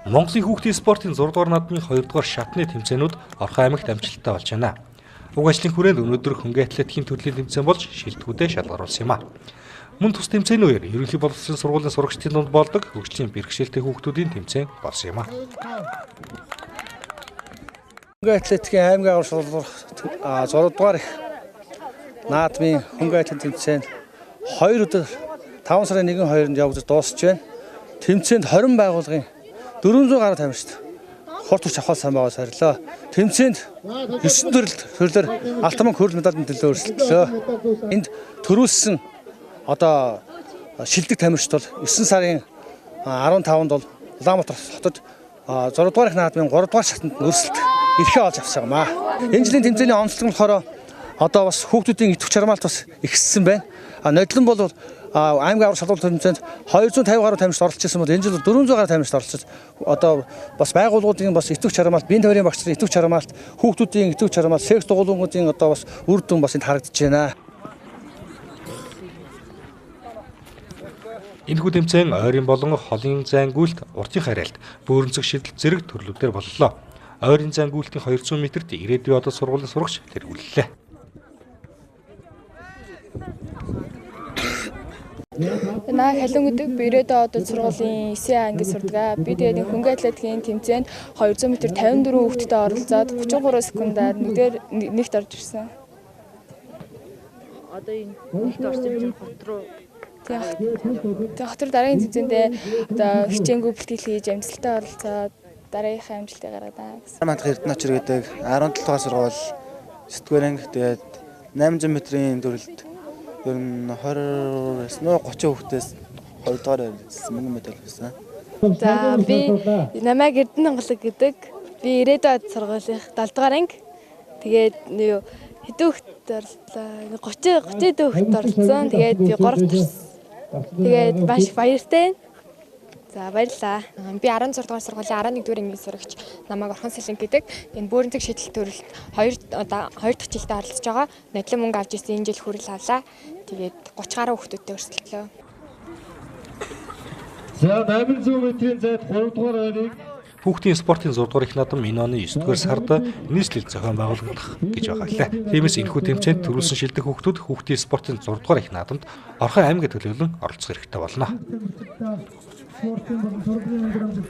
Монголын хүүхдийн спортын 6 дугаар наадмын 2 дугаар шатны тэмцээнүүд Орхон аймагт амжилттай болж байна. Уг ажлын хүрээнд өнөөдөр хөнгөн атлетикийн төрлийн тэмцээн болж шилдэгүүдэд шалгаруулсан юм а. Мөн тус тэмцээнүүгээр ерөнхий боловсролын сургуулийн сурагчдын дунд болдог хөгжлийн бэрхшээлтэй хүүхдүүдийн тэмцээн болсон юм а. Хөнгөн атлетикийн аймгийн аварга сургууль 6 дугаар наадмын хөнгөн атлетик тэмцээн 2 өдөр 5 сарын 1-2-нд явагдаж дуусч байна. Тэмцээнд 20 байгууллагын 400 гаруй тамирчид хурд хүч авах сан байгаас харилаа. Тэмцээнд 9 төрлөөр алтан хөрөл медалийн төлөө өрсөлдлөө. Энд төрүүлсэн одоо шилдэг тамирчид бол 9 сарын 15-нд бол Улаанбаатар хотод 6 дугаар их наадмын 3 дугаар шатанд өрсөлд эрхээ олж авсан юм аа. Энэ жилийн тэмцээний онцлог нь болохоор одоо бас хүүхдүүдийн идэвх чармаалт бас ихссэн байна. Нодлон бол аймгийн аварга шалгуулт тэмцээнд 250 гаруй тамирчид оролцож байсан бол энэ жил 400 гаруй тамирчид оролцож одоо бас байгууллагуудын бас идэвх чармаалт, биеийн тойрны багш нарын идэвх чармаалт, хүүхдүүдийн идэвх чармаалт, секс дугуулгуудын одоо бас үр дүн бас энд харагдаж байна. Энэхүү тэмцээн ойрын болон холын зайнгүйлт, уртын харьяалт, бөөрөнцөг шидэл зэрэг төрлүүдээр боллоо. Ойрын зайнгүйлтийн 200 метрт ирээдүйн одоо сургуулийн сурагч тэргүүллээ. Наа халуун гэдэг бирээдээ одоо сургуулийн 9 анги сурдаг. Би тэгээд хөнгөн атлетикийн тэмцээнд 200 м 54 хүүхэдтэй оролцоод 33 секундаар нэгт орж ирсэн. Одоо энэ нэгт орсон юм хот руу тэгээд хотор дараагийн тэмцээндээ одоо хичээнгүй бэлтгэл хийж амжилттай оролцоод дараагийнхаа амжилтыг гаргадаа гэсэн. Мандах Эрдэнэчэр гэдэг 17 дугаар сургууль 9-р анги тэгээд 800 м-ийн төрөлд ер нь 20-30 хүүхдээс 2 дугаар ирсэн мөнгөн медаль авсан. За би намайг Эрдэнэ онголог гэдэг. Би ирээдүйд сургуулийн 7 дугаар анги. Тэгээд хэдэн хүүхэд орлоо? 30 хүүхэд оролцсон. Тэгээд би 3-т ирсэн. Тэгээд маш баяртай. За баярлалаа. Би 16 дугаар сургуулийн 11 дугаар ангийн сурагч намайг Орхон Сэлэнг гэдэг. Энэ бөөрөнцөг шийдэл төрөлд 2 дахь жилдээ оролцож байгаа. Нодлон мөнгө авч ирсэн энэ жил хүрэл авлаа. Тэгээд 30 гаруй хүүхдүүдтэй өрсөлдлөө. За 800 м-ийн зайд 3 дугаар ойрыг Хүүхдийн спортын 6 дугаар их наадам энэ оны 9 дугаар сард нийслэл зохион байгуулагдах гэж байгаа лээ. Тиймээс энэхүү тэмцээнд төрүүлсэн шилдэг хүүхдүүд хүүхдийн спортын 6 дугаар их наадамд Орхон аймгийн төлөөлөн оролцох хэрэгтэй болно. спортын болон сургуулийн ангид